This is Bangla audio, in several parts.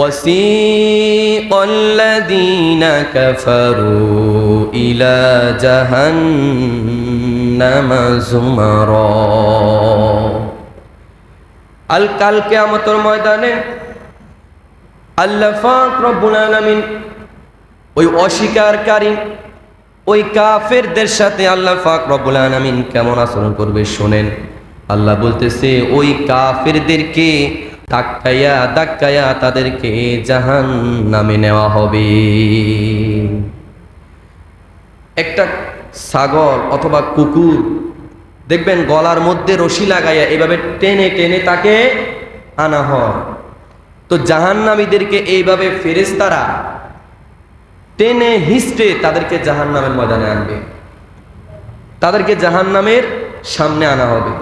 وسيق الذين كفروا إلى جهنم زمرا কাল কিয়ামতের ময়দানে আল্লাহ পাক রব্বুল আলামিন ওই অস্বীকারী ওই কাফেরদের সাথে আল্লাহ পাক রব্বুল আলামিন কেমন আচরণ করবে শুনেন। আল্লাহ বলতেছে ওই কাফেরদেরকে ধাক্কায়া ধাক্কায়া তাদেরকে জাহান্নামে নেওয়া হবে। একটা ছাগল অথবা কুকুর দেখবেন গলার মধ্যে রশি লাগাইয়া এভাবে টেনে টেনে তাকে আনা হয়। তো জাহান্নামীদেরকে এইভাবে ফেরেশতারা টেনে হিস্টে তাদেরকে জাহান্নামের ময়দানে আনবে, তাদেরকে জাহান্নামের সামনে আনা হবে।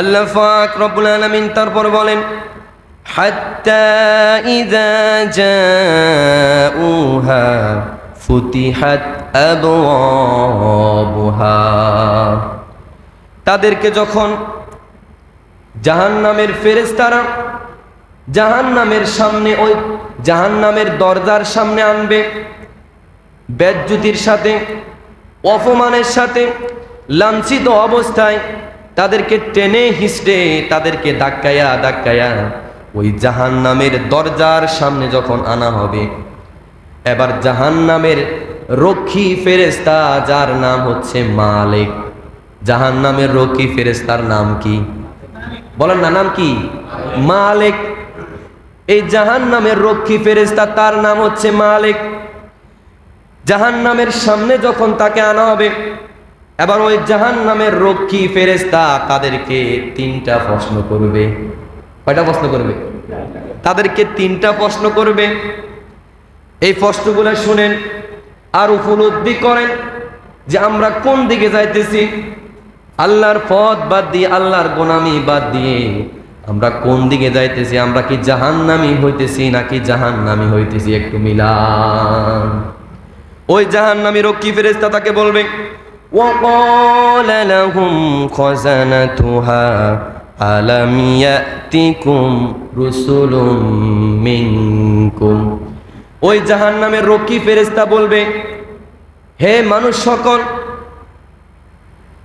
আল্লাহ পাক রব্বুল আলামিন তারপর বলেন হাত্তা ইযা জাউহা ফুতিহাত আবওয়াবুহা, তাদেরকে যখন জাহান্নামের ফেরেশতারা জাহান্নামের সামনে ওই জাহান্নামের দরজার সামনে আনবে, বেজ্জতির সাথে অপমানের সাথে লাঞ্ছিত অবস্থায় তাদেরকে টেনে হিস্টে তাদেরকে ধাক্কায়া ধাক্কায়া ওই জাহান্নামের দরজার সামনে যখন আনা হবে, এবার জাহান্নামের রক্ষী ফেরেশতা যার নাম হচ্ছে মালিক, জাহান্নামের রক্ষী ফেরেশতার নাম কি বলেন না, নাম কি? মালিক। এই জাহান্নামের রক্ষী ফেরেশতা তার নাম হচ্ছে মালিক। জাহান্নামের সামনে যখন তাকে আনা হবে, এবার ওই জাহান্নামের রক্ষী ফেরেশতা তাদেরকে তিনটা প্রশ্ন করবে। কয়টা প্রশ্ন করবে? তাদেরকে তিনটা প্রশ্ন করবে। এই প্রশ্নগুলো শুনেন আর উপলব্ধি করেন যে আমরা কোন দিকে যাইতেছি। আল্লাহর পথ বাদ দিয়ে, আল্লাহর গোলামি বাদ দিয়ে আমরা কোন দিকে যাইতেছি? আমরা কি জাহান্নামী হইতেছি নাকি জাহান্নামী হইতেছি? একটু মিলান। ওই জাহান্নামী রক্ষী ফেরেশতা তাকে বলবে وَقَالَ لَهُمْ خَزَنَتُهَا أَلَمْ يَأْتِكُمْ رُسُلٌ مِّنكُمْ। ওই জাহান্নামের রক্ষী ফেরেশতা বলবে হে মানুষ সকল,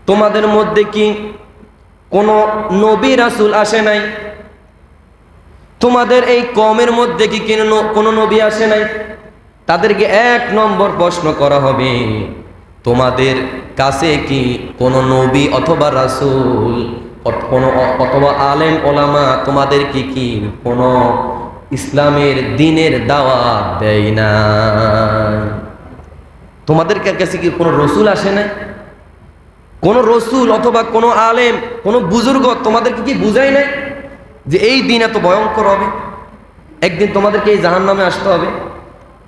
তোমাদের মধ্যে কি কোনো নবী রাসূল আসে নাই? তোমাদের এই কওমের মধ্যে কি কোনো নবী আসে নাই? তাদেরকে এক নম্বর প্রশ্ন করা হবে, তোমাদের কাছে কি কোনো নবী অথবা রাসূল অথবা আলেম ওলামা তোমাদের কি কোনো ইসলামের দ্বীনের দাওয়াত দেয় না? তোমাদের কাছে কি কোনো রসুল আসে না? কোনো রসুল অথবা কোনো আলেম কোনো বুজুর্গ তোমাদেরকে কি বুঝাই নাই যে এই দিন এত ভয়ঙ্কর হবে, একদিন তোমাদেরকে এই জাহান্নামে আসতে হবে?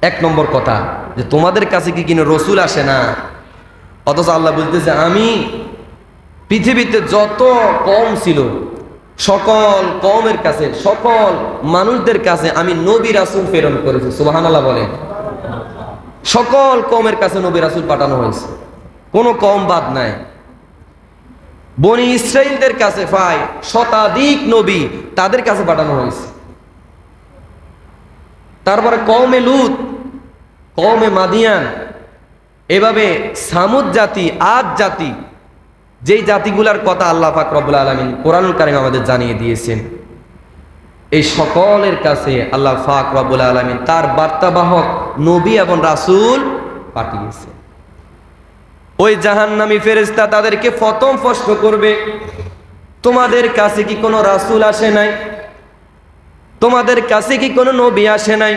এক নম্বর কথা যে তোমাদের কাছে কি কোনো রসুল আসে না। অথচ আল্লাহ বলতেছে আমি পৃথিবীতে যত কওম ছিল সকল কওমের কাছে, সকল মানুষদের কাছে আমি নবী রাসূল প্রেরণ করেছি। সুবহানাল্লাহ বলেন। সকল কওমের কাছে নবী রাসূল পাঠানো হয়েছে, কোনো কওম বাদ নাই। বনি ইসরাইলদের কাছে প্রায় শতাধিক নবী তাদের কাছে পাঠানো হয়েছে। তারপরে কওমে লূত, কওমে মাদিয়ান, এভাবে সামুদ জাতি, আদ জাতি, যেই জাতিগুলার কথা আল্লাহ পাক রব্বুল আলামিন কোরআনুল কারীম আমাদের জানিয়ে দিয়েছেন, এই সকলের কাছে আল্লাহ পাক রব্বুল আলামিন তার বার্তাবাহক নবী এবং রাসূল পাঠিয়েছেন। ওই জাহান্নামী ফেরেশতা তাদেরকে প্রথম প্রশ্ন করবে, তোমাদের কাছে কি কোনো রাসূল আসে নাই? তোমাদের কাছে কি কোনো নবী আসে নাই?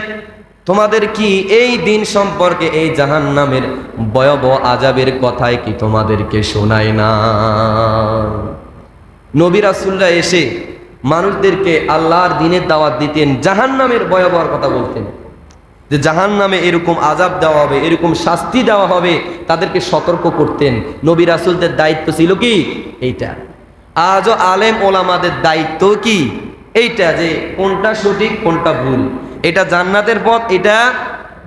তোমাদের কি এই দিন সম্পর্কে, এই জাহান্নামের ভয়াবহ আযাবের কথাই কি তোমাদেরকে শোনায় না? নবী রাসূলরা এসে মানুষদেরকে আল্লাহর দ্বীনের দাওয়াত দিতেন, জাহান্নামের ভয়াবহ কথা বলতেন যে জাহান্নামে এরকম আযাব দেওয়া হবে, এরকম শাস্তি দেওয়া হবে, তাদেরকে সতর্ক করতেন। নবী রাসূলদের দায়িত্ব ছিল কি এইটা। আজও আলেম ওলামাদের দায়িত্ব কি এইটা, যে কোনটা সঠিক কোনটা ভুল, এটা জান্নাতের পথ এটা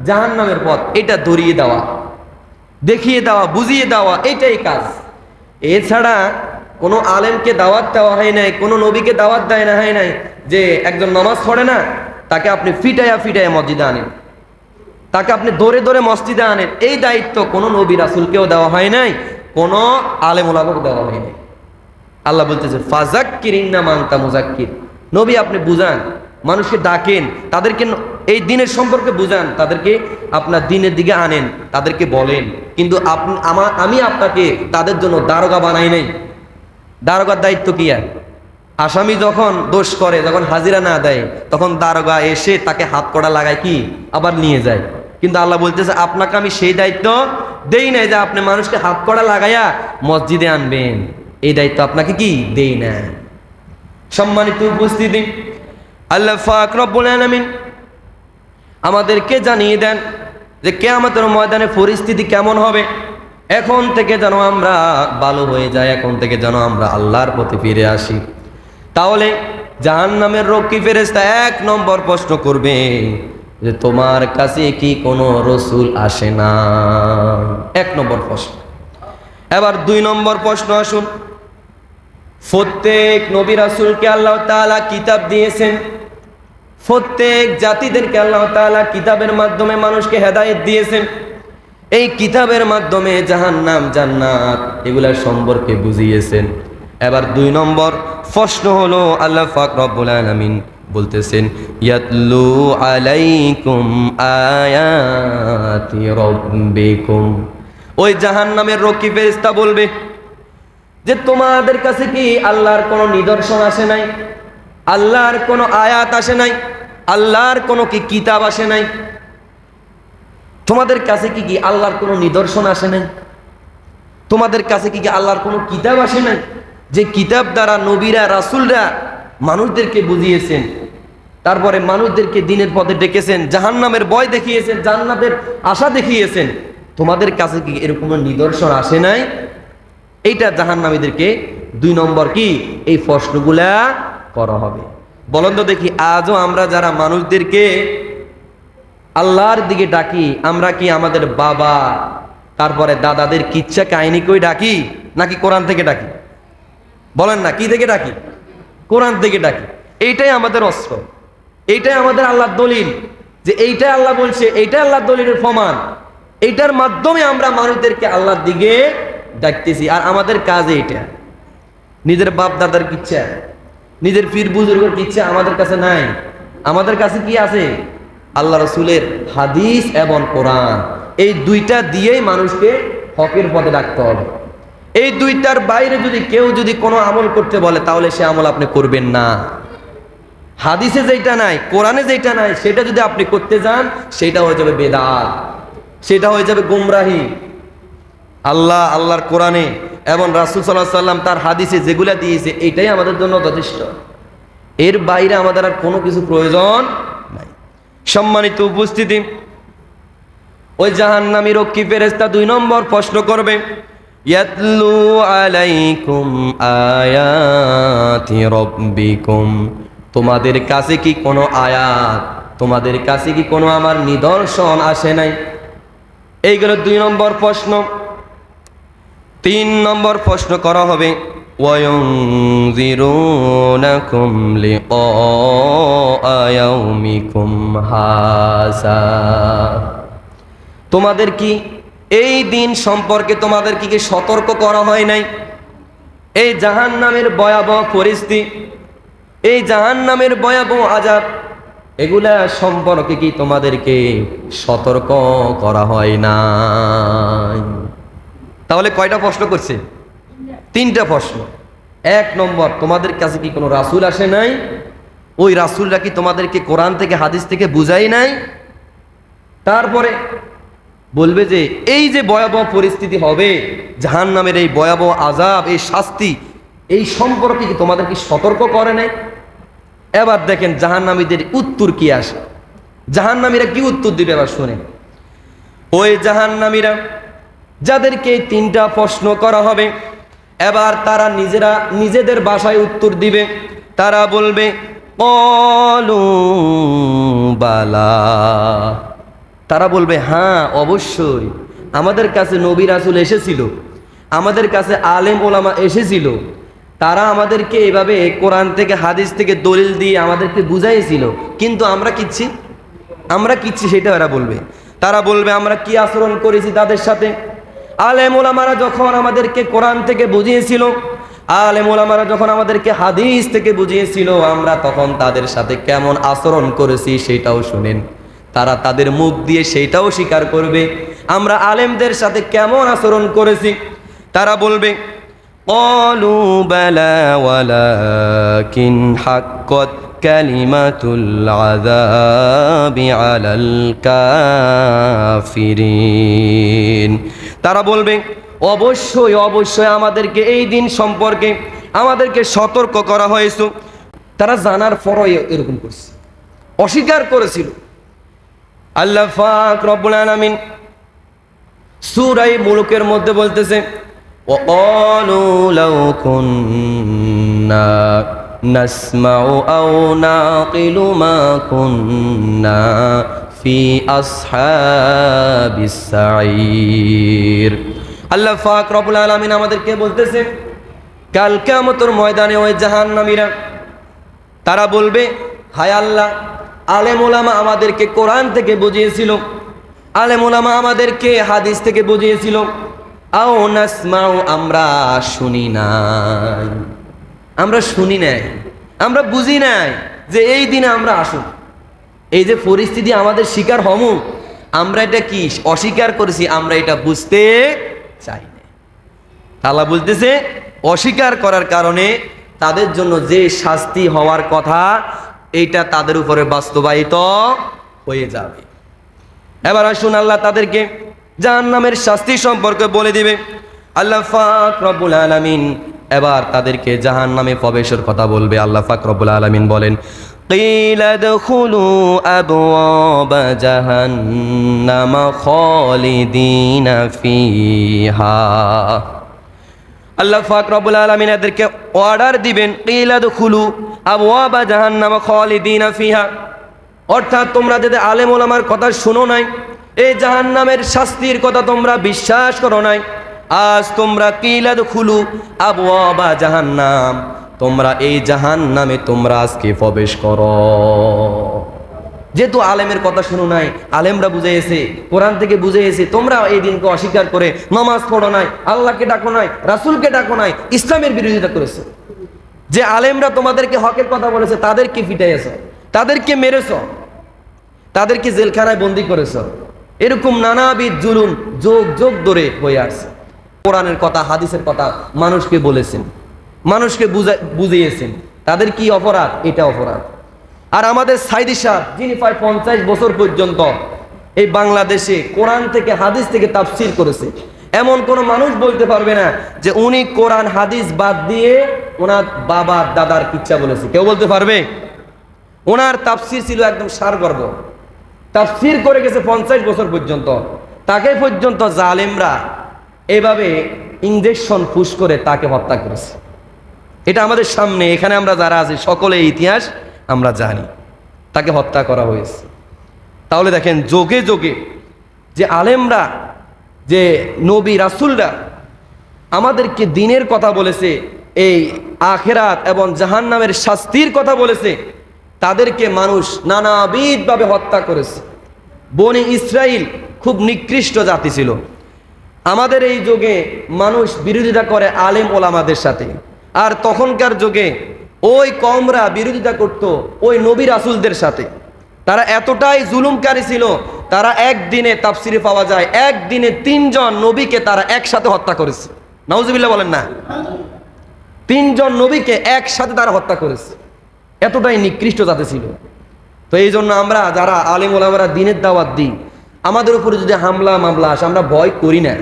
জাহান্নামের পথ, এটা ধরিয়ে দেওয়া, দেখিয়ে দেওয়া, বুঝিয়ে দেওয়া, এটাই কাজ। এছাড়া কোনো আলেমকে দাওয়াত দেওয়া হয় নাই, কোনো নবীকে দাওয়াত দেয় না হয় নাই যে একজন নামাজ পড়ে না, তাকে আপনি ফিটাইয়া ফিটাইয়া মসজিদে আনেন, তাকে আপনি ধরে ধরে মসজিদে আনেন। এই দায়িত্ব কোনো নবী রাসূলকেও দেওয়া হয় নাই, কোনো আলেম ওলামাকেও দেওয়া হয় নাই। আল্লাহ বলতেছে ফাযাক্কির ইন্নামা আনতা মুযাক্কির, নবী আপনি বুঝান, মানুষকে ডাকেন, তাদেরকে এই দিনের সম্পর্কে বুঝান, তাদেরকে আপনার দিনের দিকে আনেন, তাদেরকে বলেন। কিন্তু আমি আপনাকে তাদের জন্য দারোগা বানাই নাই। দারোগার দায়িত্ব কি? আর আসামি যখন দোষ করে, যখন হাজিরা না দেয়, তখন দারোগা এসে তাকে হাত কড়া লাগায়, কি আবার নিয়ে যায়। কিন্তু আল্লাহ বলতেছে আপনাকে আমি সেই দায়িত্ব দেই নাই যে আপনি মানুষকে হাত কড়া লাগাইয়া মসজিদে আনবেন, এই দায়িত্ব আপনাকে কি দেই না। সম্মানিত উপস্থিতি, আল্লাহ পাক রব্বুল আলামিন আমাদেরকে জানিয়ে দেন যে কিয়ামতের ময়দানে পরিস্থিতি কেমন হবে। এখন থেকে যেন আমরা ভালো হয়ে যাই, এখন থেকে যেন আমরা আল্লাহর পথে ফিরে আসি। তাহলে জাহান্নামের রক্ষী ফেরেশতা 1 নম্বর প্রশ্ন করবে যে তোমার কাছে কি কোনো রসুল আসে না? 1 নম্বর প্রশ্ন। এবার 2 নম্বর প্রশ্ন আসুন। প্রত্যেক নবী রাসূলকে আল্লাহ তাআলা কিতাব দিয়েছেন, প্রত্যেক জাতিদেরকে আল্লাহ তাআলা কিতাবের মাধ্যমে মানুষকে হেদায়েত দিয়েছেন। এই কিতাবের মাধ্যমে জাহান্নাম জান্নাত এগুলা সম্পর্কে বুঝিয়েছেন। এবার 2 নম্বর প্রশ্ন হলো, আল্লাহ পাক রব্বুল আলামিন বলতেছেন ইয়াতলু আলাইকুম আয়াতি রাব্বিকুম। ওই জাহান্নামের রক্ষী ফেরেশতা বলবে যে তোমাদের কাছে কি আল্লাহর কোনো নিদর্শন আসে নাই? আল্লাহর কোনো আয়াত আসে নাই? আল্লাহর কোনো কি কিতাব আসে নাই? তোমাদের কাছে কি আল্লাহর কোনো নিদর্শন আসে নাই? তোমাদের কাছে কি আল্লাহর কোনো কিতাব আসে নাই? যে কিতাব দ্বারা নবীরা রাসূলরা মানুষদেরকে বুঝিয়েছেন, তারপরে মানুষদেরকে দিনের পথে ডেকেছেন, জাহান্নামের ভয় দেখিয়েছেন, জান্নাতের আশা দেখিয়েছেন। তোমাদের কাছে কি এরকম নিদর্শন আসে নাই? এইটা জাহান্নামীদেরকে 2 নম্বর কি এই প্রশ্নগুলা করা হবে। বলেন তো দেখি, আজও আমরা যারা মানুষদেরকে আল্লাহর দিকে ডাকি, আমরা কি আমাদের বাবা তারপরে দাদাদের কিচ্ছা কাহিনী কই ডাকি, নাকি কোরআন থেকে ডাকি? বলেন না, কি থেকে ডাকি? কোরআন থেকে ডাকি। এইটাই আমাদের অস্ত্র, এইটাই আমাদের আল্লাহর দলিল, যে এইটাই আল্লাহ বলছে, এইটাই আল্লাহর দলিলের প্রমাণ। এইটার মাধ্যমে আমরা মানুষদেরকে আল্লাহর দিকে ডাকতেছি। আর আমাদের কাজ এইটা। নিজের বাপ দাদার কিচ্ছা, নিজের পীর বুজুর্গের কিচ্ছা আমাদের কাছে নাই। আমাদের কাছে কি আছে? আল্লাহ রাসূলের হাদিস এবং কোরআন। এই 2টা দিয়েই মানুষকে হকের পথে ডাকতে হবে। এই 2টার বাইরে যদি কেউ কোনো আমল করতে বলে, তাহলে সে আমল আপনি করবেন না। হাদিসে যেটা নাই, কোরআনে যেটা নাই, সেটা যদি আপনি করতে যান, সেটা হয়ে যাবে বেদাত, সেটা হয়ে যাবে গুমরাহি। আল্লাহর কোরআনে এবং রাসূল সাল্লাল্লাহু আলাইহি ওয়াসাল্লাম তার হাদিসে যেগুলা দিয়েছে, এটাই আমাদের জন্য যথেষ্ট। এর বাইরে আমাদের আর কোনো কিছু প্রয়োজন নাই। সম্মানিত উপস্থিতি, ওই জাহান্নামী রক্ষী ফেরেশতা 2 নম্বর প্রশ্ন করবে ইয়াতলু আলাইকুম আয়াতি রাব্বিকুম। তোমাদের কাছে কি কোনো আয়াত, তোমাদের কাছে কি কোনো আমার নিদর্শন আসে নাই? এইগুলো 2 নম্বর প্রশ্ন। 3 নম্বর প্রশ্ন করা হবে ওয়ায়ুনযিরুনাকুম লিকা ইয়াউমিকুম হাযা। তোমাদের কি এই দিন সম্পর্কে তোমাদের কি সতর্ক করা হয় নাই? এই জাহান্নামের ভয়াবহ পরিস্থিতি, এই জাহান্নামের ভয়াবহ আযাব, এগুলা সম্পর্কে কি তোমাদেরকে সতর্ক করা হয় নাই? তাহলে কয়টা প্রশ্ন করছে? 3টা প্রশ্ন। 1 নম্বর, তোমাদের কাছে কি কোনো রাসূল আসে নাই? ওই রাসূলরা কি তোমাদেরকে কোরআন থেকে হাদিস থেকে বুঝাই নাই? তারপরে বলবে যে এই যে ভয়াবহ পরিস্থিতি হবে, জাহান্নামের এই ভয়াবহ আযাব, এই শাস্তি, এই সম্পর্কে কি তোমাদেরকে সতর্ক করে নাই? এবার দেখেন জাহান্নামীদের উত্তর কি আসে। জাহান্নামীরা কি উত্তর দিবে এবার শুনেন। ওই জাহান্নামীরা যাদেরকে 3টা প্রশ্ন করা হবে, এবার তারা নিজেদের ভাষায় উত্তর দিবে। তারা বলবে ক্বালু বালা। তারা বলবে হ্যাঁ অবশ্যই, আমাদের কাছে নবী রাসূল এসেছিল, আমাদের কাছে আলেম ওলামা এসেছিল, তারা আমাদেরকে এভাবে কোরআন থেকে হাদিস থেকে দলিল দিয়ে আমাদেরকে বুঝাইছিল, কিন্তু আমরা কিচ্ছি সেটা ওরা বলবে। তারা বলবে আমরা কি আচরণ করেছি তাদের সাথে। আলেম ওলামারা যখন আমাদেরকে কোরআন থেকে বুঝিয়েছিল, আলেম ওলামারা যখন আমাদেরকে হাদিস থেকে বুঝিয়েছিল, আমরা তখন তাদের সাথে কেমন আচরণ করেছি সেটাও শুনেন। তারা তাদের মুখ দিয়ে সেইটাও স্বীকার করবে আমরা আলেমদের সাথে কেমন আচরণ করেছি। তারা বলবে ক্বালু বালা ওয়ালাকিন হাক্কাত কালিমাতুল আযাবি আলাল কাফিরিন। তারা বলবে অবশ্যই অবশ্যই আমাদেরকে এই দিন সম্পর্কে আমাদেরকে সতর্ক করা হয়েছে। তারা জানার পরও এরকম করছে, অস্বীকার করেছিল। আল্লাহ পাক রব্বুল আলামিন সূরা মুলুকের মধ্যে বলতেছে ওয়াকালু লাউ কুন্না নাসমাউ আও নাকিলু মা কুন্না ফি আসহাবিস সাঈর। আল্লাহ পাক রব্বুল আলামিন আমাদেরকে বলতেছে কাল কিয়ামতের ময়দানে ওই জাহান্নামীরা তারা বলবে হায় আল্লাহ, আলেম ওলামা আমাদেরকে কোরআন থেকে বুঝিয়েছিল, আলেম ওলামা আমাদেরকে হাদিস থেকে বুঝিয়েছিল, আও নাসমাউ আমরা শুনি নাই, আমরা বুঝি নাই যে এই দিনে আমরা আসুন। এই যে পরিস্থিতি আমাদের শিকার হমু, আমরা এটা কি অস্বীকার করেছি, আমরা এটা বুঝতে চাই না। আল্লাহ বলতেছে অস্বীকার করার কারণে তাদের জন্য যে শাস্তি হওয়ার কথা এইটা তাদের উপরে বাস্তবায়িত হয়ে যাবে। এবার আসুন আল্লাহ তাদেরকে জাহান্নামের শাস্তি সম্পর্কে বলে দিবে। আল্লাহ পাক রব্বুল আলামিন এবার তাদেরকে জাহান্নামে প্রবেশের কথা বলবে। আল্লাহ পাক রব্বুল আলামিন বলেন কিলা দখুলু আবওয়াবা জাহান্নাম খালিদিনা ফিহা। আল্লাহ পাক রব্বুল আলামিন এদেরকে অর্ডার দিবেন কিলা দখুলু আবওয়াবা জাহান্নাম খালিদিনা ফিহা, অর্থাৎ তোমরা যদি আলেম ওলামার কথা শুনো নাই, এই জাহান্নামের শাস্তির কথা তোমরা বিশ্বাস করো নাই, আজ তোমরা কিলা দখুলু আবওয়াবা জাহান্নাম, তোমরা এই জাহান্নামে তোমরা আজকে প্রবেশ করো। যেহেতু আলেমের কথা শুনো নাই, আলেমরা বুঝাইছে, কোরআন থেকে বুঝাইছে, তোমরা এই দিনকে অস্বীকার করে নামাজ পড়ো নাই, আল্লাহকে ডাকো নাই, রাসূলকে ডাকো নাই, ইসলামের বিরোধিতা করেছে। যে আলেমরা তোমাদেরকে হকের কথা বলেছে তাদেরকে পিটাইছ, তাদেরকে মেরেছ, তাদেরকে জেলখানায় বন্দী করেছ, এরকম নানাবিধ জুলুম যোগ যোগ ধরে হয়ে আসছে। কোরআনের কথা হাদিসের কথা মানুষকে বলেছেন, মানুষকে বুঝিয়েছেন, তাদের কি অপরাধ? এটা অপরাধ। আর আমাদের সাইদি সাহেব যিনি প্রায় 50 বছর পর্যন্ত এই বাংলাদেশে কোরআন থেকে হাদিস থেকে তাফসীর করেছে, এমন কোন মানুষ বলতে পারবে না যে উনি কোরআন হাদিস বাদ দিয়ে ওনার বাবা দাদার কিচ্ছা বলেছে, কেউ বলতে পারবে? ওনার তাফসীর ছিল একদম সারগর্ভ, তাফসীর করে গেছে 50 বছর পর্যন্ত। তাকে পর্যন্ত জালেমরা এভাবে ইনজেকশন পুশ করে তাকে হত্যা করেছে। এটা আমাদের সামনে, এখানে আমরা যারা আছি সকলে ইতিহাস আমরা জানি, তাকে হত্যা করা হয়েছে। তাহলে দেখেন যোগে যোগে যে আলেমরা, যে নবী রাসূলরা আমাদেরকে দিনের কথা বলেছে, এই আখিরাত এবং জাহান্নামের শাস্তির কথা বলেছে, তাদেরকে মানুষ নানাবিধভাবে হত্যা করেছে। বনি ইসরাইল খুব নিকৃষ্ট জাতি ছিল। আমাদের এই যুগে মানুষ বিরোধিতা করে আলেম ওলামাদের সাথে, আর তখনকার যুগে ওই কওমরা বিরোধিতা করত ওই নবী রাসূলদের সাথে। তারা এতটাই জুলুমকারী ছিল, তারা একদিনে তাফসিরে পাওয়া যায় একদিনে 3 জন নবীকে তারা একসাথে হত্যা করেছে। নাউজুবিল্লাহ বলেন না? 3 জন নবীকে একসাথে তারা হত্যা করেছে, এতটাই নিকৃষ্ট জাতি ছিল। তো এই জন্য আমরা যারা আলেম ওলামারা দিনের দাওয়াত দিই, আমাদের উপরে যদি হামলা মামলা আসে আমরা ভয় করি না,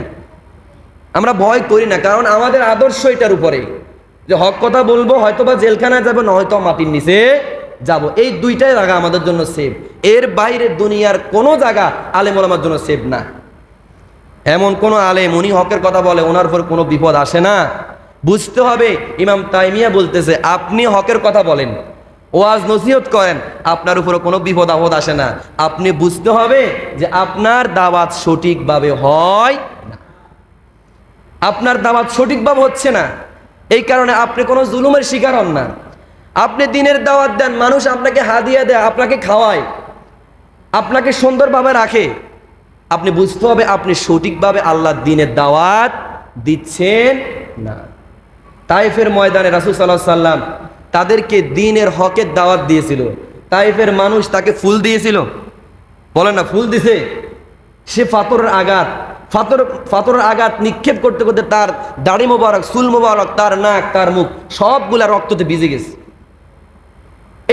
আমরা ভয় করি না, কারণ আমাদের আদর্শ এটার উপরে যে হক কথা বলবো, হয়তোবা জেলখানায় যাবো, নয়তো মাটির নিচে যাব। এই দুইটাই জায়গা আমাদের জন্য সেফ, এর বাইরে দুনিয়ার কোনো জায়গা আলেম ওলামার জন্য সেফ না। এমন কোন আলেম উনি হকের কথা বলে ওনার উপর কোনো বিপদ আসে না। বুঝতে হবে, ইমাম তাইমিয়া বলতেছে আপনি হকের কথা বলেন, ওয়াজ নসিহত করেন, আপনার উপরে কোনো বিপদ আপদ আসে না। আপনি বুঝতে হবে যে আপনার দাওয়াত সঠিকভাবে হয় না, আপনার দাওয়াত সঠিকভাবে হচ্ছে না। এই কারণে আপনি কোনো জুলুমের শিকার হন না। আপনি দিনের দাওয়াত দেন, মানুষ আপনাকে হাদিয়া দেয়, আপনাকে খাওয়ায়, আপনাকে সুন্দরভাবে রাখে, আপনি বুঝতে হবে আপনি সঠিকভাবে আল্লাহর দ্বীনের দাওয়াত দিচ্ছেন না। তায়েফের ময়দানে রাসূল সাল্লাল্লাহু আলাইহি সাল্লাম তাদেরকে দ্বীনের হকের দাওয়াত দিয়েছিল। তায়েফের মানুষ তাকে ফুল দিয়েছিল, বলেন না, ফুল দিছে। সে ফাতরের আঘাত নিক্ষেপ করতে করতে তার দাড়ি মোবারক, চুল মোবারক, তার নাক, তার মুখ সবগুলা রক্ততে ভিজে গেছে।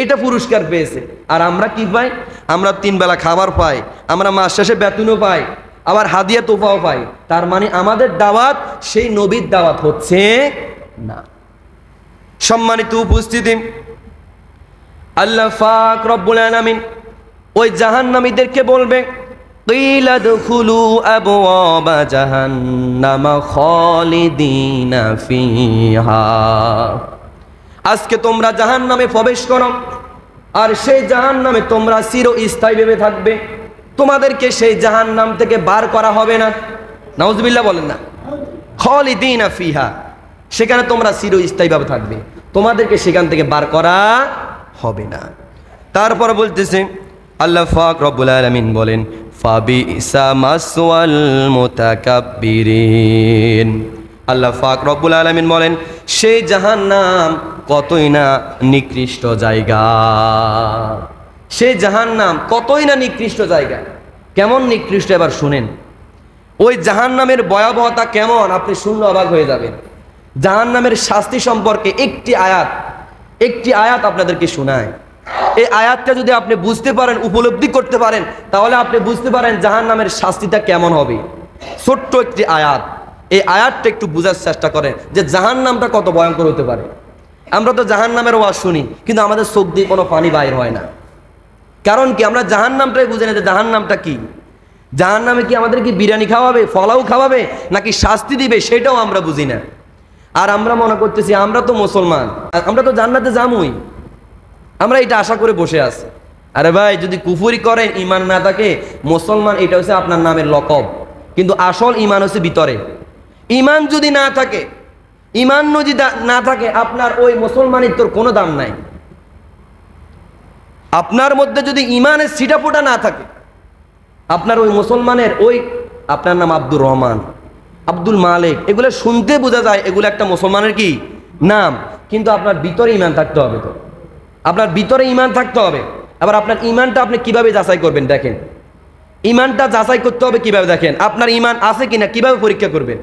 এটা পুরস্কার পেয়েছে। আর আমরা কি পাই? আমরা 3 বেলা খাবার পাই, আমরা মাস শেষে বেতনও পাই, আবার হাদিয়া তোফাও পাই। তার মানে আমাদের দাওয়াত সেই নবীর দাওয়াত হচ্ছে না। সম্মানিত উপস্থিতি, আল্লাহ পাক রব্বুল আলামিন ওই জাহান্নামীদেরকে বলবে, কিলা দুখুলু আবওয়াবা জাহান্নামা খালিদিনা ফিহা, আজকে তোমরা জাহান্নামে প্রবেশ করো, আর সেই জাহান্নামে তোমরা চিরস্থায়ীভাবে থাকবে, তোমাদেরকে সেই জাহান্নাম থেকে বার করা হবে না। নাউজুবিল্লাহ বলেন না। খালিদিনা ফিহা, সেখানে তোমরা চিরস্থায়ীভাবে থাকবে, তোমাদেরকে সেখান থেকে বার করা হবে না। তারপর বলতেছে আল্লাহ পাক রব্বুল আলামিন বলেন, ফাবিসা মাসওয়াল মুতাকাব্বিরিন, আল্লাহ পাক রব্বুল আলামিন বলেন সেই জাহান্নাম কতই না নিকৃষ্ট জায়গা, সেই জাহান্নাম কতই না নিকৃষ্ট জায়গা। কেমন নিকৃষ্ট এবার শুনেন। ওই জাহান্নামের ভয়াবহতা কেমন আপনি শুনলে অবাক হয়ে যাবেন। জাহান্নামের শাস্তি সম্পর্কে একটি আয়াত আপনাদেরকে শোনায়। এই আয়াতটা যদি আপনি বুঝতে পারেন, উপলব্ধি করতে পারেন, তাহলে আপনি বুঝতে পারেন জাহান্নামের শাস্তিটা কেমন হবে। ছোট্ট একটি আয়াত, এই আয়াতটা একটু বোঝার চেষ্টা করেন যে জাহান্নামটা কত ভয়ঙ্কর হতে পারে। আমরা তো জাহান্নামের ওয়াজ শুনি, কিন্তু আমাদের চোখ দিয়ে কোনো পানি বাইর হয় না। কারণ কি? আমরা জাহান্নামটাই বুঝি না যে জাহান্নামটা কি। জাহান্নামে কি আমাদের কি বিরিয়ানি খাওয়াবে, ফলাও খাওয়াবে, নাকি শাস্তি দিবে, সেটাও আমরা বুঝি না। আর আমরা মনে করতেছি আমরা তো মুসলমান, আমরা তো জান্নাতে যামই, আমরা এটা আশা করে বসে আছি। আরে ভাই, যদি কুফরি করেন, ইমান না থাকে, মুসলমান এটা হচ্ছে আপনার নামের লকব, কিন্তু আসল ইমান হচ্ছে ভিতরে। ইমান যদি না থাকে, আপনার ওই মুসলমানিত্বর কোনো দাম নাই। আপনার মধ্যে যদি ইমানের ছিটাফোঁটা না থাকে, আপনার ওই মুসলমানের আপনার নাম আব্দুর রহমান, আব্দুল মালিক, এগুলো শুনতে বোঝা যায় এগুলো একটা মুসলমানের কি নাম, কিন্তু আপনার ভিতরে ইমান থাকতে হবে। তো আপনার ভিতরে ইমান থাকতে হবে। আবার আপনার ইমানটা আপনি কিভাবে যাচাই করবেন? দেখেন, ইমানটা যাচাই করতে হবে কিভাবে? দেখেন আপনার ইমান আছে কিনা, কিভাবে পরীক্ষা করবেন?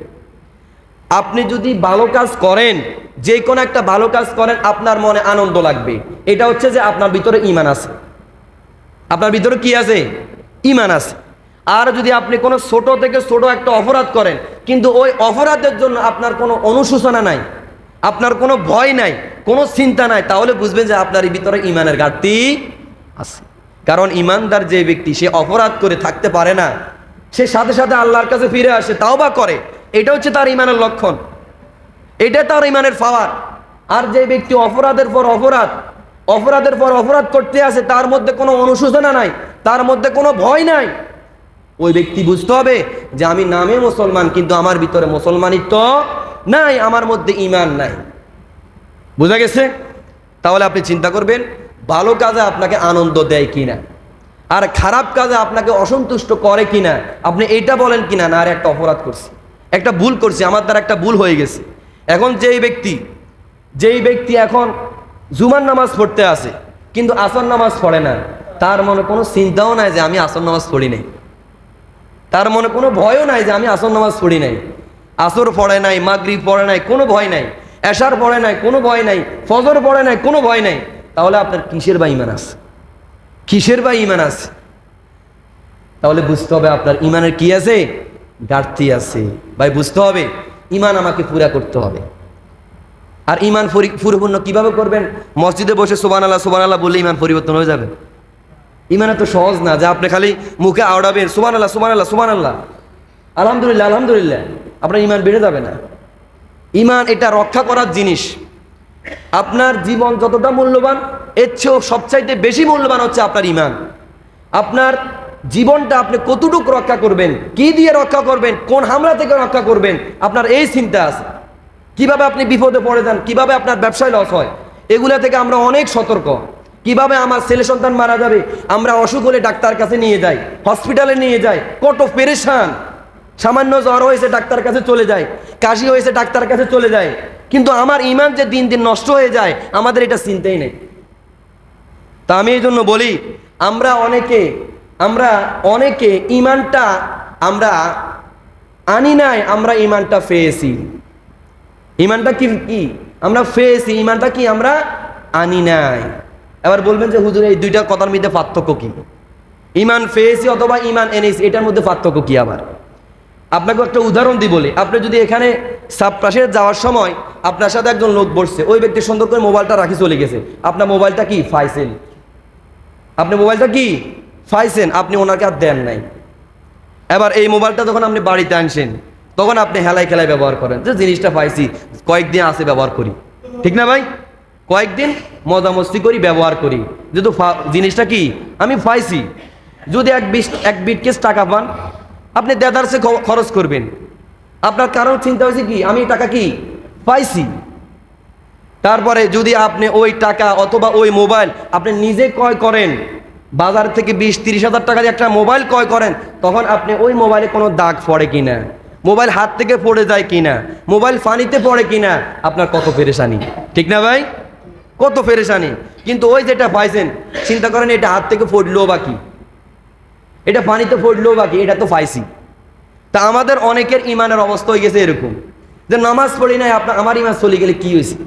আপনি যদি ভালো কাজ করেন, যে কোনো একটা ভালো কাজ করেন, আপনার মনে আনন্দ লাগবে, এটা হচ্ছে যে আপনার ভিতরে ইমান আছে। আপনার ভিতরে কি আছে? ইমান আছে। আর যদি আপনি কোনো ছোট থেকে ছোট একটা অপরাধ করেন, কিন্তু ওই অপরাধের জন্য আপনার কোনো অনুশোচনা নাই, আপনার কোনো ভয় নাই, কোনো চিন্তা নাই, তাহলে বুঝবেন যে আপনার ভিতরে ইমানের ঘাটতি আছে। কারণ ইমানদার যে ব্যক্তি, সে অপরাধ করে থাকতে পারে না, সে সাথে সাথে আল্লাহর কাছে ফিরে আসে, তাওবা করে, এটা হচ্ছে তার ইমানের লক্ষণ, এটা তার ইমানের পাওয়ার। আর যে ব্যক্তি অপরাধের পর অপরাধ করতে আসে, তার মধ্যে কোনো অনুশোচনা নাই, তার মধ্যে কোনো ভয় নাই, ওই ব্যক্তি বুঝতে হবে যে আমি নামে মুসলমান, কিন্তু আমার ভিতরে মুসলমানিত্ব নাই, আমার মধ্যে ইমান নাই। বুঝা গেছে? তাহলে আপনি চিন্তা করবেন ভালো কাজে আপনাকে আনন্দ দেয় কিনা, আর খারাপ কাজে আপনাকে অসন্তুষ্ট করে কিনা। আপনি এইটা বলেন কিনা, না আর একটা অপরাধ করছি, একটা ভুল করছি, আমার দ্বারা একটা ভুল হয়ে গেছে। এখন যেই ব্যক্তি এখন জুমার নামাজ পড়তে আসে, কিন্তু আসর নামাজ পড়ে না, তার মনে কোনো চিন্তাও নাই যে আমি আসর নামাজ পড়ি নাই, তার মনে কোনো ভয়ও নাই যে আমি আসর নামাজ পড়ি নাই। আসর পড়ে নাই, মাগরিব পড়ে নাই, কোনো ভয় নাই, এশার পড়ে নাই, কোনো ভয় নাই, ফজর পড়ে নাই, কোনো ভয় নাই। তাহলে আপনার কিসের বা ইমান আছে? কিসের বা ইমান আছে? তাহলে বুঝতে হবে আপনার ইমানের কি আছে? ঘাটতি আছে। ভাই বুঝতে হবে ইমান আমাকে পুরা করতে হবে। আর ইমান পরিপূর্ণ কিভাবে করবেন? মসজিদে বসে সুবহানাল্লাহ সুবহানাল্লাহ বললে ইমান পরিবর্তন হয়ে যাবে? ইমান এত সহজ না যে আপনি খালি মুখে আওড়াবেন সুবহানাল্লাহ সুবহানাল্লাহ সুবহানাল্লাহ, আলহামদুলিল্লাহ আলহামদুলিল্লাহ, আপনার ইমান বেড়ে যাবে না। ইমান এটা রক্ষা করার জিনিস। আপনার জীবন যতটা মূল্যবান, এর চেয়েও সবচাইতে বেশি মূল্যবান হচ্ছে আপনার ইমান। আপনার জীবনটা আপনি কতটুকু রক্ষা করবেন, কি দিয়ে রক্ষা করবেন, কোন হামলা থেকে রক্ষা করবেন, আপনার এই চিন্তা আছে। কিভাবে আপনি বিপদে পড়ে যান, কিভাবে আপনার ব্যবসায় লস হয়, এগুলা থেকে আমরা অনেক সতর্ক। কিভাবে আমার ছেলে সন্তান মারা যাবে, আমরা অসুখ হলে ডাক্তার কাছে নিয়ে যাই, হসপিটালে নিয়ে যাই, কত পেরেশান। সামান্য জ্বর হয়েছে ডাক্তার কাছে চলে যায়, কাশি হয়েছে ডাক্তার কাছে চলে যায়, কিন্তু আমার ইমান যে দিন দিন নষ্ট হয়ে যায় আমাদের এটা চিন্তাই নেই। তা আমি এই জন্য বলি, আমরা অনেকে ইমানটা আমরা আনি নাই, আমরা ইমানটা পেয়েছি। ইমানটা কি আমরা পেয়েছি, ইমানটা কি আমরা আনি নাই। এবার বলবেন যে হুজুর এই দুইটা কথার মধ্যে পার্থক্য কি? ইমান পেয়েছি অথবা ইমান এনেছি, এটার মধ্যে পার্থক্য কি? আবার আপনাকে একটা উদাহরণ দিই বলি। আপনি যদি এখানে সাবপাশে যাওয়ার সময় আপনার সাথে একজন লোক বসছে, ওই ব্যক্তি সুন্দর করে মোবাইলটা রাখি চলে গেছে, আপনার মোবাইলটা কি পাইছেন? আপনি মোবাইলটা কি পাইছেন, আপনি ওনাকে আর দেন নাই। এবার এই মোবাইলটা যখন আপনি বাড়িতে আনছেন তখন আপনি হেলায় খেলায় ব্যবহার করেন, যে জিনিসটা পাইছি কয়েকদিন আছে ব্যবহার করি, ঠিক না ভাই? কয়েকদিন মজা মস্তি করি, ব্যবহার করি, যেহেতু জিনিসটা কি আমি পাইছি। যদি এক বিটকেস টাকা পান, আপনি দেদারসে খরচ করবেন, আপনার কারণ চিন্তা হয়েছে কি আমি টাকা কি পাইছি। তারপরে যদি আপনি ওই টাকা অথবা ওই মোবাইল আপনি নিজে ক্রয় করেন, বাজার থেকে 20-30 হাজার টাকা দিয়ে একটা মোবাইল ক্রয় করেন, তখন আপনি ওই মোবাইলে কোনো দাগ পড়ে কিনা, মোবাইল হাত থেকে পড়ে যায় কিনা, মোবাইল পানিতে পড়ে কিনা, আপনার কত পেরেশানি, ঠিক না ভাই? কত পেরেশানি। কিন্তু ওই যেটা পাইছেন, চিন্তা করেন এটা হাত থেকে পড়লো বাকি, এটা পানিতে পড়লো বাকি, এটা তো পাইছি। তা আমাদের অনেকের ইমানের অবস্থা হয়ে গেছে এরকম, যে নামাজ পড়ি নাই, আমার ইমান চলে গেলে কি হয়েছে,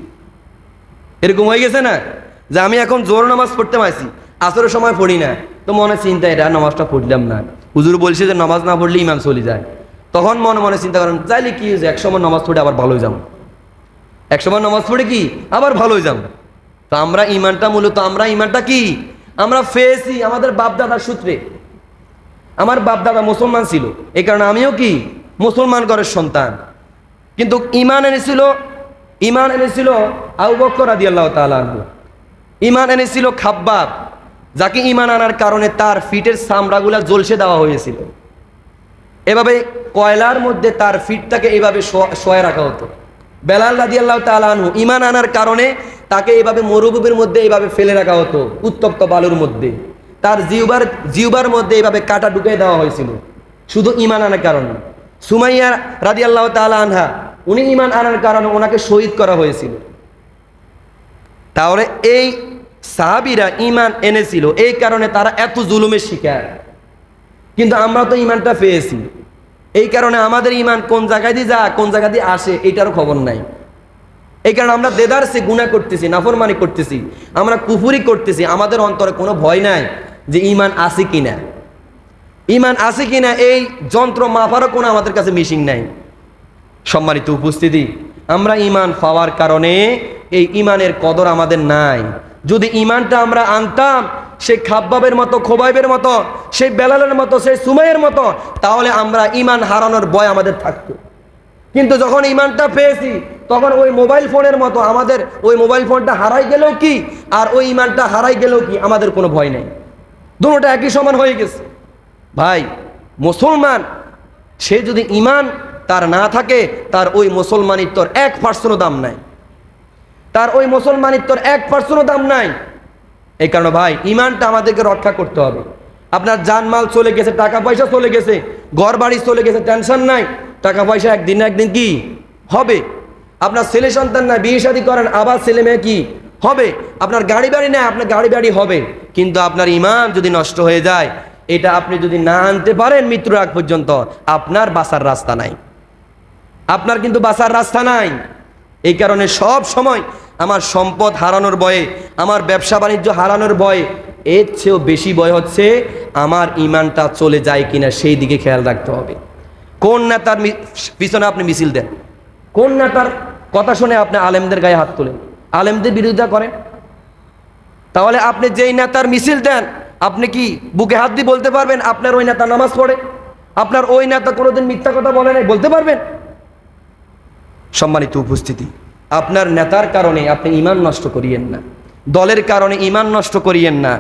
এরকম হয়ে গেছে না? যে আমি এখন জোর নামাজ পড়তে পারছি, আসরের সময় পড়ি না, তো মনে চিন্তা এটা নামাজটা পড়লাম না, হুজুর বলছে যে নামাজ না পড়লে ইমান চলে যায়। তখন মনে মনে চিন্তা করেন চাইলে কি হয়েছে, একসময় নামাজ পড়ে আবার ভালো হয়ে যাবো, একসময় নামাজ পড়ে কি আবার ভালো হয়ে যাবো। তো আমরা ইমানটা কি আমরা পেয়েছি আমাদের বাপদাদার সূত্রে। আমার বাপদাদা মুসলমান ছিল, এই কারণে আমিও কি মুসলমান ঘরের সন্তান। কিন্তু ইমান এনেছিল আবু বকর রাদিয়াল্লাহু তাআলা আনহু, ইমান এনেছিল খাব্বাব, যাকে ইমান আনার কারণে তার ফিটের চামড়াগুলা জলসে দেওয়া হয়েছিল। এভাবে কয়লার মধ্যে তার ফিটটাকে এইভাবে শোয়া রাখা হতো। বেলাল রাদিয়াল্লাহু তাআলা আনহু ইমান আনার কারণে তাকে এইভাবে মরুভূমির মধ্যে এইভাবে ফেলে রাখা হতো, উত্তপ্ত বালুর মধ্যে। তার জিহ্বার মধ্যে এইভাবে কাঁটা ঢুকিয়ে দেওয়া হয়েছিল, শুধু ইমান আনার কারণে। সুমাইয়া রাদিয়াল্লাহু তাআলা আনহা, উনি ইমান আনার কারণে ওনাকে শহীদ করা হয়েছিল। তাহলে এই সাহাবীরা ইমান এনেছিল, এই কারণে তারা এত জুলুমের শিকার। কিন্তু আমরা তো ইমানটা পেয়েছি, এই কারণে আমাদের ইমান কোন জায়গায় দিয়ে যা কোন জায়গা দিয়ে আসে এটারও খবর নাই। এই কারণে আমরা দেদারসে গুনাহ করতেছি, নাফরমানি করতেছি, আমরা কুফরি করতেছি, আমাদের অন্তরে কোনো ভয় নাই যে ইমান আছে কিনা, ইমান আছে কিনা এই যন্ত্র মাপারও কোনো আমাদের কাছে মিশিং নাই। সম্মানিত উপস্থিতি, আমরা ইমান পাওয়ার কারণে এই ইমানের কদর আমাদের নাই। যদি ইমানটা আমরা আনতাম সেই খাব্বাবের মতো, খোবাইবের মতো, সেই বেলালের মতো, সেই সুমাইয়ের মতো, তাহলে আমরা ইমান হারানোর ভয় আমাদের থাকতো। কিন্তু যখন ইমানটা পেয়েছি তখন ওই মোবাইল ফোনের মতো আমাদের ওই মোবাইল ফোনটা হারাই গেলেও কি আর ওই ইমানটা হারাই গেলেও কি আমাদের কোনো ভয় নেই, দুটোটা একই সমান হয়ে গেছে। ভাই মুসলমান সে যদি ইমান তার না থাকে, তার ওই মুসলমানিত্বর 1% দাম নাই, তার ওই মুসলমানিত্বর 1% দাম নাই। এই কারণে ভাই ইমানটা আমাদেরকে রক্ষা করতে হবে। আপনার জানমাল চলে গেছে, টাকা পয়সা চলে গেছে, ঘর বাড়ি চলে গেছে, টেনশন নাই, টাকা পয়সা একদিন না একদিন কি হবে। আপনার ছেলে সন্তান না, বিয়ে শাদী করেন, আবার ছেলে মেয়ে কি হবে। আপনার গাড়ি বাড়ি নেই, আপনার গাড়ি বাড়ি হবে, কিন্তু আপনার ইমান যদি নষ্ট হয়ে যায়, এটা আপনি যদি না আনতে পারেন মৃত্যুর আগ পর্যন্ত, আপনার বাঁচার রাস্তা নাই, আপনার কিন্তু বাঁচার রাস্তা নাই। এই কারণে সব সময় আমার সম্পদ হারানোর ভয়ে, আমার ব্যবসা বাণিজ্য হারানোর ভয়ে, এর চেয়েও বেশি ভয় হচ্ছে আমার ইমানটা চলে যায় কিনা, সেই দিকে খেয়াল রাখতে হবে। কোন নেতার পিছনে আপনি মিছিল দেন, কোন নেতার কথা শুনে আপনি আলেমদের গায়ে হাত তোলেন, আলেমদের বিরোধিতা করেন, তাহলে আপনি যেই নেতার মিছিল দেন, আপনি কি বুকে হাত দিয়ে বলতে পারবেন আপনার ওই নেতা নামাজ পড়ে, আপনার ওই নেতা কোনোদিন মিথ্যা কথা বলে নাই, বলতে পারবেন? সম্মানিত উপস্থিতি, আপনার নেতার কারণে আপনি ইমান নষ্ট করিয়েন না, দলের কারণে ইমান নষ্ট করিয়েন না।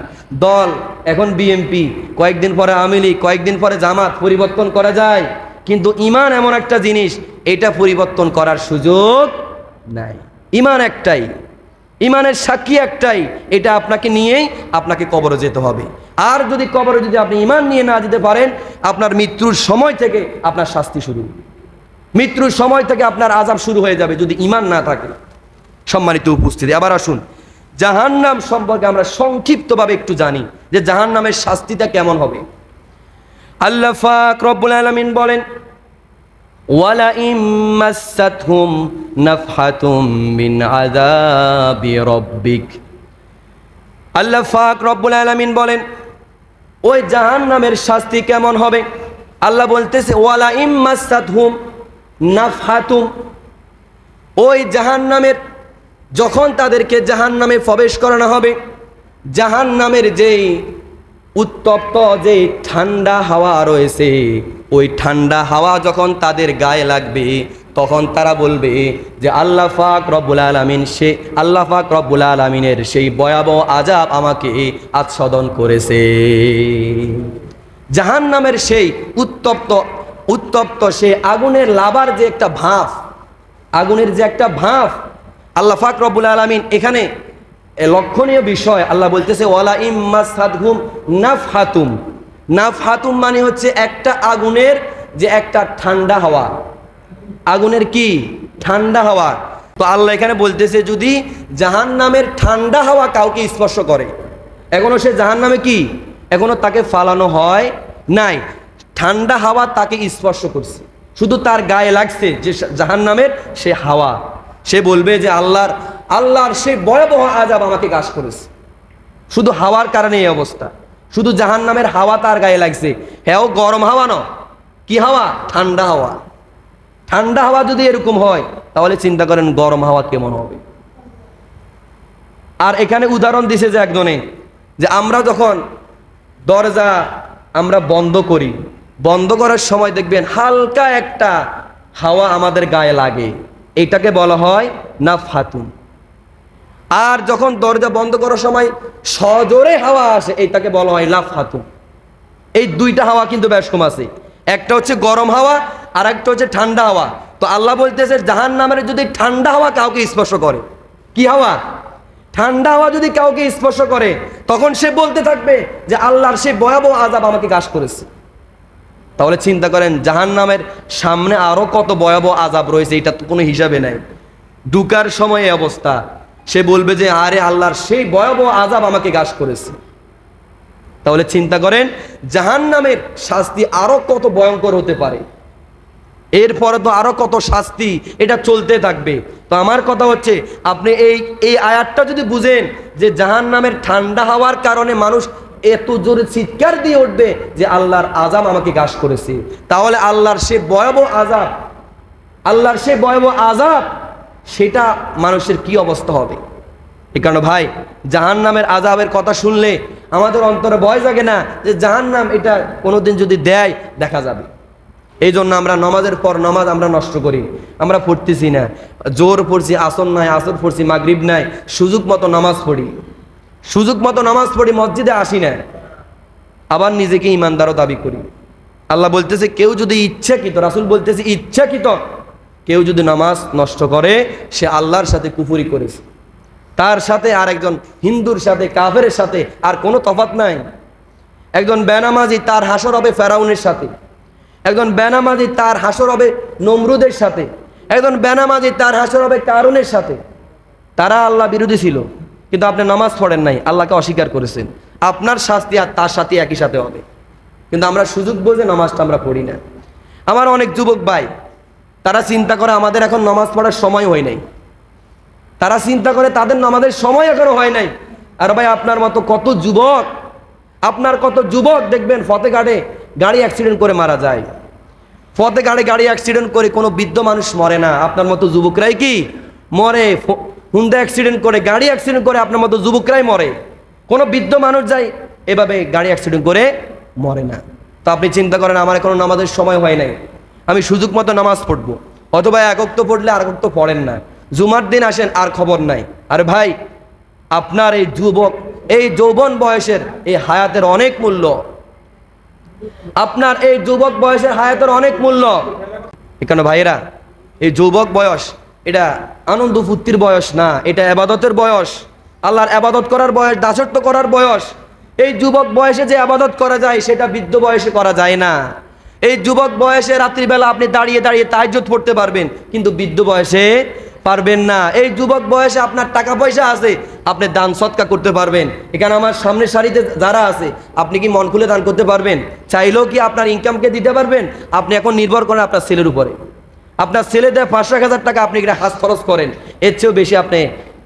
দল এখন বিএনপি, কয়েকদিন পরে আওয়ামী লীগ, কয়েকদিন পরে জামাত, পরিবর্তন করা যায়, কিন্তু ইমান এমন একটা জিনিস, এটা পরিবর্তন করার সুযোগ নাই। ঈমান একটাই, ঈমানের সাক্ষী একটাই, এটা আপনাকে নিয়েই আপনাকে কবরে যেতে হবে। আর যদি কবরে যদি আপনি ঈমান নিয়ে না যেতে পারেন, আপনার মৃত্যুর সময় থেকে আপনার শাস্তি শুরু, মৃত্যুর সময় থেকে আপনার আযাব শুরু হয়ে যাবে যদি ঈমান না থাকে। সম্মানিত উপস্থিতি, আবার আসুন জাহান্নাম সম্পর্কে আমরা সংক্ষিপ্তভাবে একটু জানি যে জাহান্নামের শাস্তিটা কেমন হবে। আল্লাহ পাক রব্বুল আলামিন বলেন, ওয়ালা ইম্মাসাতহুম নাফহাতুম মিন আযাবি রাব্বিক। আল্লাহ পাক রব্বুল আলামিন বলেন ওই জাহান্নামের শাস্তি কেমন হবে। আল্লাহ বলতেছে ওয়ালা ইম্মাসাতহুম নাফহাতুম, ওই জাহান্নামের যখন তাদেরকে জাহান্নামে প্রবেশ করানো হবে, জাহান্নামের যেই উত্তপ্ত যে ঠান্ডা হাওয়া রয়েছে, ওই ঠান্ডা হাওয়া যখন তাদের গায়ে লাগবে তখন তারা বলবে যে আল্লাহ পাক রব্বুল আলামিন, সে আল্লাহ পাক রব্বুল আলামিনের সেই ভয়াবহ আযাব আমাকে আচ্ছাদন করেছে। জাহান্নামের সেই উত্তপ্ত সেই আগুনের লাভার যে একটা ভাঁপ, আগুনের যে একটা ভাঁপ, আল্লাহ পাক রব্বুল আলামিন এখানে লক্ষণীয় বিষয় আল্লাহ বলতেছে ওয়ালা ইম্মাসাতহুম নাফহাতুম। নাফহাতুম মানে হচ্ছে একটা আগুনের যে একটা ঠান্ডা হাওয়া, আগুনের কি ঠান্ডা হাওয়া। তো আল্লাহ এখানে বলতেছে যদি জাহান্নামের ঠান্ডা হাওয়া কাউকে স্পর্শ করে, এখনো সে জাহান্নামে কি এখনো তাকে ফালানো হয় নাই, ঠান্ডা হাওয়া তাকে স্পর্শ করছে, শুধু তার গায়ে লাগছে যে জাহান্নামের সে হাওয়া, সে বলবে যে আল্লাহর সেই ভয়াবহ আযাব আমাকে গ্রাস করেছে। শুধু হাওয়ার কারণে এই অবস্থা, শুধু জাহান্নামের হাওয়া তার গায়ে লাগছে। হ্যাঁ, গরম হাওয়া না, কি হাওয়া, ঠান্ডা হাওয়া। ঠান্ডা হাওয়া যদি এরকম হয় তাহলে চিন্তা করেন গরম হাওয়া কেমন হবে। আর এখানে উদাহরণ দিছে যে একজনে, যে আমরা যখন দরজা আমরা বন্ধ করি, বন্ধ করার সময় দেখবেন হালকা একটা হাওয়া আমাদের গায়ে লাগে, এটাকে বলা হয় নাফহাতুন। আর যখন দরজা বন্ধ করার সময় সজোরে হাওয়া আসে, এইটাকে বলা হয় লাফহাতুন। এই দুইটা হাওয়া কিন্তু বেশ কম আছে, একটা হচ্ছে গরম হাওয়া আর একটা হচ্ছে ঠান্ডা হাওয়া। তো আল্লাহ বলতেছে জাহান্নামের যদি ঠান্ডা হাওয়া কাউকে স্পর্শ করে, কি হাওয়া, ঠান্ডা হাওয়া যদি কাউকে স্পর্শ করে, তখন সে বলতে থাকবে যে আল্লাহর সেই ভয়াবহ আযাব আমাকে গ্রাস করেছে। তাহলে চিন্তা করেন জাহান্নামের সামনে আরো কত ভয়াবহ আযাব রয়েছে, এটা তো কোনো হিসাবে নাই। ঢুকার সময় এই অবস্থা, সে বলবে যে আরে আল্লাহর সেই ভয়াবহ আযাব আমাকে গ্রাস করেছে। তাহলে চিন্তা করেন জাহান্নামের শাস্তি আরো কত ভয়ঙ্কর হতে পারে, এরপরে তো আরো কত শাস্তি, এটা চলতে থাকবে। তো আমার কথা হচ্ছে আপনি এই আয়াতটা যদি বুঝেন যে জাহান্নামের ঠান্ডা হওয়ার কারণে মানুষ এত জোরে চিৎকার দিয়ে উঠবে যে আল্লাহর আযাব আমাকে গ্রাস করেছে, তাহলে আল্লাহর সে ভয়াবহ আযাব, আল্লাহর সে ভয়াবহ আযাব, সেটা মানুষের কি অবস্থা হবে। এই কারণে ভাই জাহান্নামের আযাবের কথা শুনলে আমাদের অন্তরে ভয় জাগে না যে জাহান্নাম এটা কোনোদিন যদি দেয় দেখা যাবে। এই জন্য আমরা নামাজের পর নামাজ আমরা নষ্ট করি, আমরা পড়তেছি না, জোর পড়ছি, আসর নাই, আসর পড়ছি, মাগরিব নাই, সুযোগ মতো নামাজ পড়ি, সুযোগ মতো নামাজ পড়ি, মসজিদে আসি না, আবার নিজেকে ইমানদারও দাবি করি। আল্লাহ বলতেছে কেউ যদি ইচ্ছাকৃত, রাসূল বলতেছে ইচ্ছাকৃত কেউ যদি নামাজ নষ্ট করে সে আল্লাহর সাথে কুফরি করেছে, তার সাথে আর একজন হিন্দুর সাথে, কাফেরের সাথে আর কোনো তফাৎ নাই। একজন বেনামাজি তার হাসর হবে ফেরাউনের সাথে, একজন বেনামাজি তার হাসর হবে নমরুদের সাথে, একজন বেনামাজি তার হাসর হবে কারুনের সাথে। তারা আল্লাহ বিরোধী ছিল, কিন্তু আপনি নামাজ পড়েন নাই, আল্লাহকে অস্বীকার করেছেন, আপনার শাস্তি আর তার সাথে একই সাথে হবে। কিন্তু আমরা সুযোগ বুঝে নামাজটা আমরা পড়ি না। আমার অনেক যুবক ভাই তারা চিন্তা করে আমাদের এখন নামাজ পড়ার সময় হয় নাই, তারা চিন্তা করে তাদের নামাজের সময় এখনো হয় নাই। আর ভাই আপনার মতো কত যুবক, আপনার কত যুবক দেখবেন ফতেঘাটে গাড়ি অ্যাক্সিডেন্ট করে মারা যায়, ফতেঘাটে গাড়ি অ্যাক্সিডেন্ট করে কোনো বৃদ্ধ মানুষ মরে না, আপনার মতো যুবকরাই কি মরে। হুন্ডা অ্যাক্সিডেন্ট করে, গাড়ি অ্যাক্সিডেন্ট করে আপনার মতো যুবকরাই মরে, কোনো বৃদ্ধ মানুষ যায় এভাবে গাড়ি অ্যাক্সিডেন্ট করে মরে না। তো আপনি চিন্তা করেন আমার এখনো নামাজের সময় হয় নাই, আমি সুযোগ মতো নামাজ পড়বো, অথবা এক ওয়াক্ত পড়লে আর ওয়াক্ত পড়েন না, জুমার দিন আসেন আর খবর নাই। আরে ভাই আপনার এই যুবক, এই যৌবন বয়সের এই হায়াতের অনেক মূল্য, আপনার এই যুবক বয়সের হায়াতের অনেক মূল্য। এখানে ভাইয়েরা এই যুবক বয়স এটা আনন্দ ফুর্তির বয়স না, এটা আবাদতের বয়স, আল্লাহর আবাদত করার বয়স, দাসত্ব করার বয়স। এই যুবক বয়সে যে আবাদত করা যায় সেটা বৃদ্ধ বয়সে করা যায় না। এই যুবক বয়সে রাত্রিবেলা আপনি দাঁড়িয়ে দাঁড়িয়ে তাহাজ্জুদ পড়তে পারবেন, কিন্তু বৃদ্ধ বয়সে পারবেন না। এই যুবক বয়সে আপনার টাকা পয়সা আছে, আপনি দান সৎকা করতে পারবেন। এখানে আমার সামনের সারিতে যারা আছে, আপনি কি মন খুলে দান করতে পারবেন? চাইলেও কি আপনার ইনকামকে দিতে পারবেন? আপনি এখন নির্ভর করেন আপনার ছেলের উপরে। আপনার ছেলে দেয় 5,000 টাকা, আপনি এটা হাত খরচ করেন, এর চেয়েও বেশি আপনি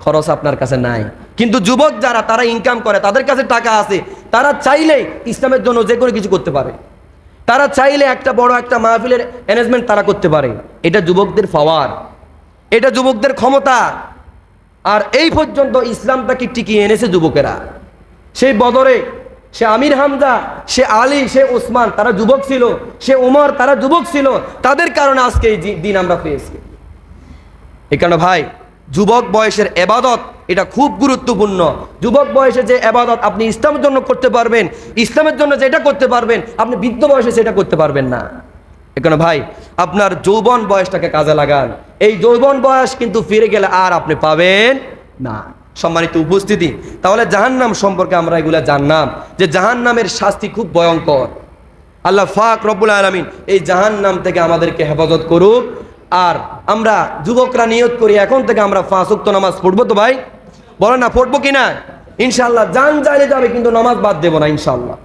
খরচ আপনার কাছে নাই। কিন্তু যুবক যারা, তারা ইনকাম করে, তাদের কাছে টাকা আছে, তারা চাইলেই ইসলামের জন্য যে কোনো কিছু করতে পারে। তারা চাইলে একটা বড় একটা মাহফিলের অ্যারেঞ্জমেন্ট তারা করতে পারে। এটা যুবকদের পাওয়ার, এটা যুবকদের ক্ষমতা। আর এই পর্যন্ত ইসলামটাকে টিকিয়ে এনেছে যুবকেরা। সেই বদরে সে আমির হামজা, সে আলী, সে ওসমান, তারা যুবক ছিল। সে উমর, তারা যুবক ছিল। তাদের কারণে আজকে এই দিন আমরা পেয়েছি। এই কারণে ভাই, যুবক বয়সের এবাদত এটা খুব গুরুত্বপূর্ণ। যুবক বয়সে যে এবাদত আপনি ইসলামের জন্য করতে পারবেন, ইসলামের জন্য যেটা করতে পারবেন, আপনি বৃদ্ধ বয়সে সেটা করতে পারবেন না। এখানে ভাই, আপনার যৌবন বয়সটাকে কাজে লাগান। এই যৌবন বয়স কিন্তু ফিরে গেলে আর আপনি পাবেন না। সম্মানিত উপস্থিতি, তাহলে জাহান্নাম সম্পর্কে আমরা এগুলা জানলাম যে জাহান্নামের শাস্তি খুব ভয়ঙ্কর। আল্লাহ পাক রব্বুল আলামিন এই জাহান্নাম থেকে আমাদেরকে হেফাজত করুক। আর আমরা যুবকরা নিয়ত করি, এখন থেকে আমরা 5 ওয়াক্ত নামাজ পড়বো। তো ভাই বলেন না, পড়বো কিনা? ইনশাআল্লাহ। জান চাইলে যাবে, কিন্তু নামাজ বাদ দেবো না ইনশাআল্লাহ।